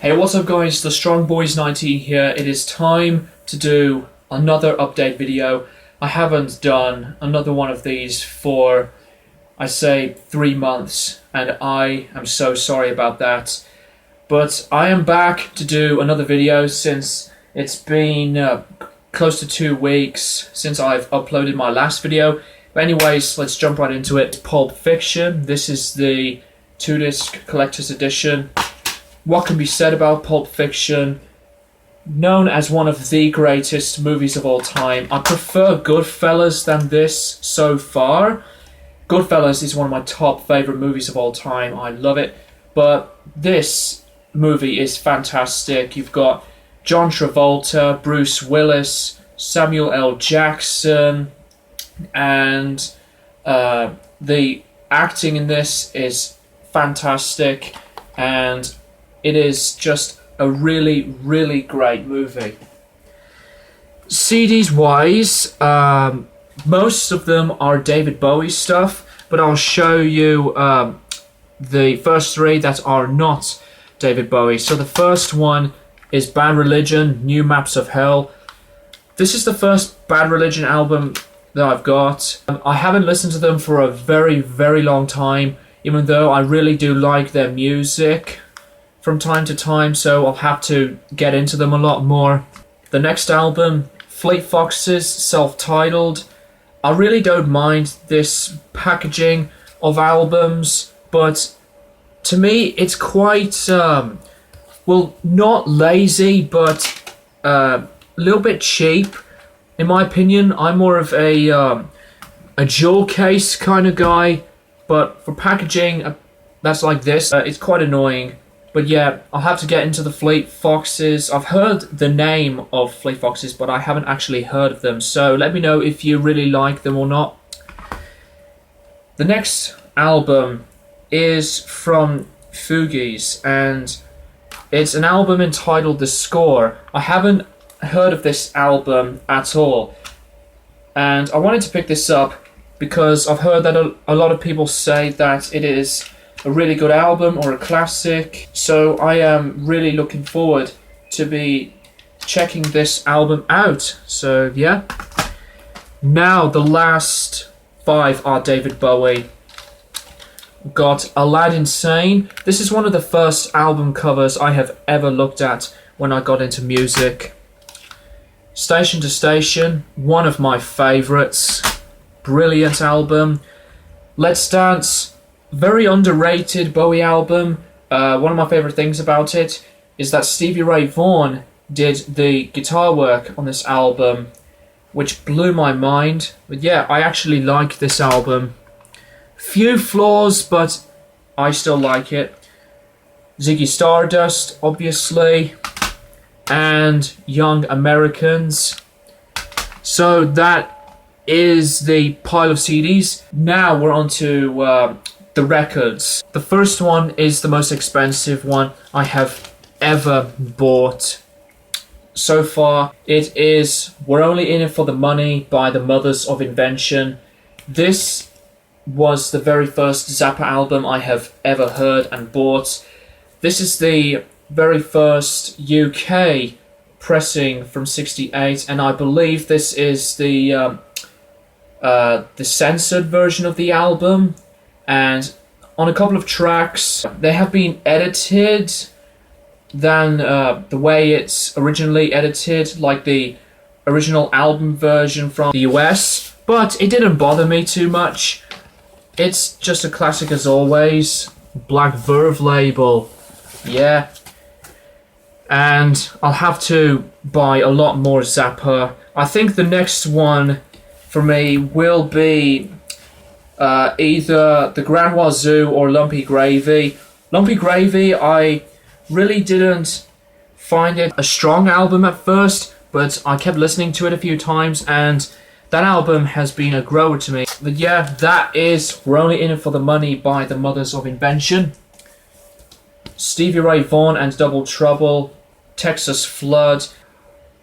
Hey, what's up guys, the Strong Boys 19 here. It is time to do another update video. I haven't done another one of these for, I say, 3 months, and I am so sorry about that. But I am back to do another video since it's been close to 2 weeks since I've uploaded my last video. But anyways, let's jump right into it. Pulp Fiction. This is the 2-disc collector's edition. What can be said about Pulp Fiction? Known as one of the greatest movies of all time. I prefer Goodfellas than this so far. Goodfellas is one of my top favourite movies of all time. I love it. But this movie is fantastic. You've got John Travolta, Bruce Willis, Samuel L. Jackson, and the acting in this is fantastic, and it is just a really, really great movie. CDs wise, most of them are David Bowie stuff, but I'll show you the first 3 that are not David Bowie. So the first one is Bad Religion, New Maps of Hell. This is the first Bad Religion album that I've got. I haven't listened to them for a very, very long time, even though I really do like their music from time to time, so I'll have to get into them a lot more. The next album, Fleet Foxes, self-titled. I really don't mind this packaging of albums, but to me it's quite, well, not lazy, but a little bit cheap. In my opinion, I'm more of a jewel case kind of guy, but for packaging that's like this, it's quite annoying. But yeah, I'll have to get into the Fleet Foxes. I've heard the name of Fleet Foxes, but I haven't actually heard of them. So let me know if you really like them or not. The next album is from Fugees, and it's an album entitled The Score. I haven't heard of this album at all, and I wanted to pick this up because I've heard that a lot of people say that it is a really good album or a classic, so I am really looking forward to be checking this album out. So yeah, now the last 5 are David Bowie. Got Aladdin Sane. This is one of the first album covers I have ever looked at when I got into music. Station to Station, one of my favourites. Brilliant album. Let's Dance, very underrated Bowie album. One of my favourite things about it is that Stevie Ray Vaughan did the guitar work on this album, which blew my mind. But yeah, I actually like this album. Few flaws, but I still like it. Ziggy Stardust, obviously, and Young Americans. So that is the pile of CDs. Now we're on to the records. The first one is the most expensive one I have ever bought so far. It is We're Only In It For The Money by the Mothers of Invention. This was the very first Zappa album I have ever heard and bought. This is the very first UK pressing from '68, and I believe this is the censored version of the album. And on a couple of tracks, they have been edited than the way it's originally edited, like the original album version from the US, but it didn't bother me too much. It's just a classic as always. Black Verve label, yeah. And I'll have to buy a lot more Zappa. I think the next one for me will be either the Grand Wazoo or Lumpy Gravy. Lumpy Gravy, I really didn't find it a strong album at first, but I kept listening to it a few times, and that album has been a grower to me. But yeah, that is We're Only In It For The Money by the Mothers of Invention. Stevie Ray Vaughan and Double Trouble, Texas Flood.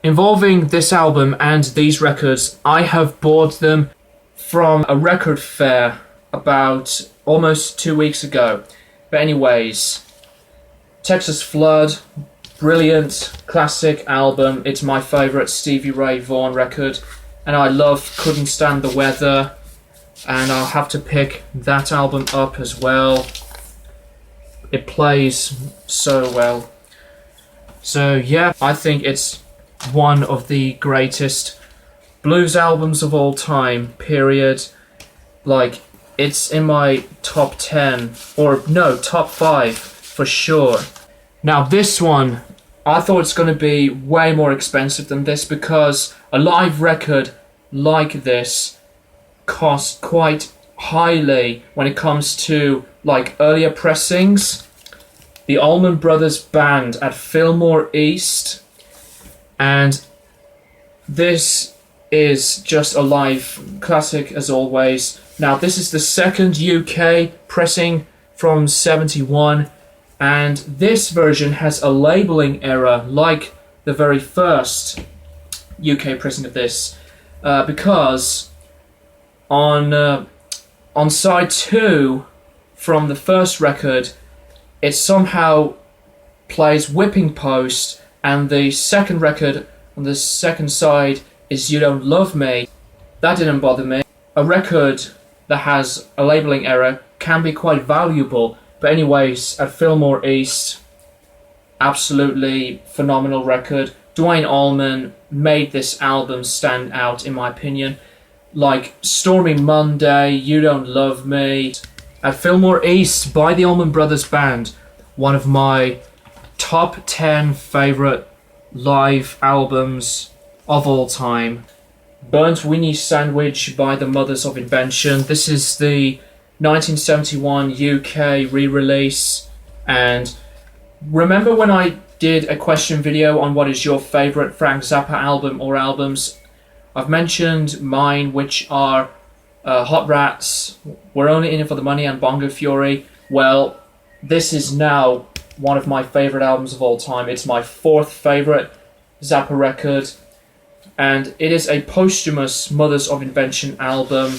Involving this album and these records, I have bought them from a record fair about almost 2 weeks ago. But anyways, Texas Flood, brilliant classic album. It's my favourite Stevie Ray Vaughan record, and I love Couldn't Stand the Weather, and I'll have to pick that album up as well. It plays so well. So yeah, I think it's one of the greatest blues albums of all time, period. Like, it's in my top 10, or no, top 5 for sure. Now this one, I thought it's going to be way more expensive than this, because a live record like this costs quite highly when it comes to like earlier pressings. The Allman Brothers Band at Fillmore East, and this is just a live classic as always. Now this is the second UK pressing from 71, and this version has a labelling error like the very first UK pressing of this, because on side 2 from the first record, it somehow plays Whipping Post, and the second record on the second side is You Don't Love Me. That didn't bother me. A record that has a labelling error can be quite valuable, but anyways, at Fillmore East, absolutely phenomenal record. Duane Allman made this album stand out in my opinion. Like Stormy Monday, You Don't Love Me. At Fillmore East by the Allman Brothers Band, one of my top 10 favourite live albums of all time. Burnt Winnie Sandwich by the Mothers of Invention. This is the 1971 UK re-release, and remember when I did a question video on what is your favourite Frank Zappa album or albums? I've mentioned mine, which are Hot Rats, We're Only In It For The Money, and Bongo Fury. Well, this is now one of my favourite albums of all time. It's my 4th favourite Zappa record, and it is a posthumous Mothers of Invention album,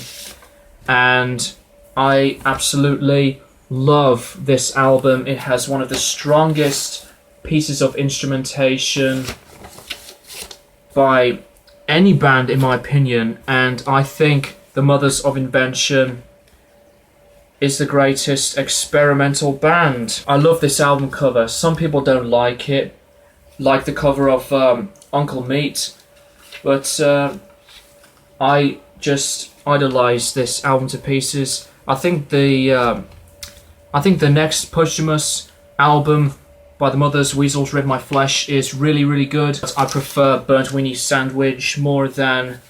and I absolutely love this album. It has one of the strongest pieces of instrumentation by any band in my opinion, and I think the Mothers of Invention is the greatest experimental band. I love this album cover. Some people don't like it, like the cover of Uncle Meat, but I just idolize this album to pieces. I think the next posthumous album by the Mothers, Weasels Rip My Flesh, is really, really good. I prefer Burnt Winnie Sandwich more than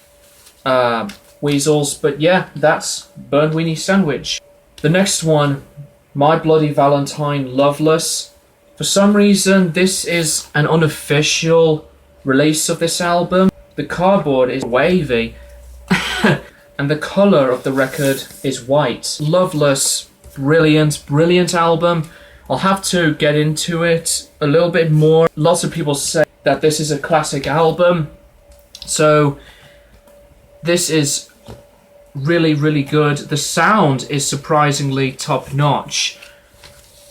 Weasels, but yeah, that's Burnt Winnie Sandwich. The next one, My Bloody Valentine Loveless. For some reason, this is an unofficial release of this album. The cardboard is wavy, and the colour of the record is white. Loveless, brilliant, brilliant album. I'll have to get into it a little bit more. Lots of people say that this is a classic album, so this is really, really good. The sound is surprisingly top-notch,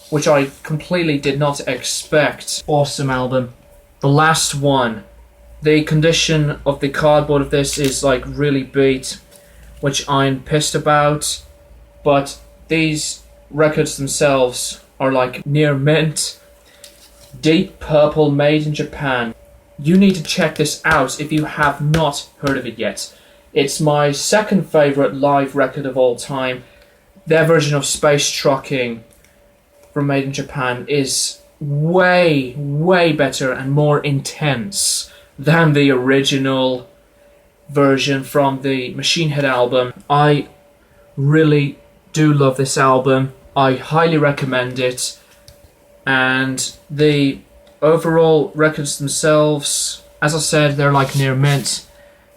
which I completely did not expect. Awesome album. The last one. The condition of the cardboard of this is like really beat, which I'm pissed about, but these records themselves are like near mint. Deep Purple, made in Japan. You need to check this out if you have not heard of it yet. It's my 2nd favourite live record of all time. Their version of Space Trucking from Made in Japan is way, way better and more intense than the original version from the Machine Head album. I really do love this album. I highly recommend it, and the overall records themselves, as I said, they're like near mint.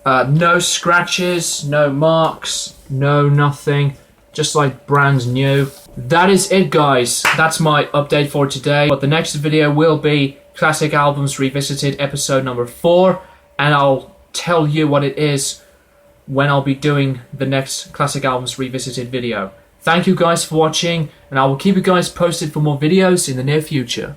No scratches, no marks, no nothing, just like brand new. That is it, guys. That's my update for today, but the next video will be Classic Albums Revisited episode number 4, and I'll tell you what it is when I'll be doing the next Classic Albums Revisited video. Thank you guys for watching, and I will keep you guys posted for more videos in the near future.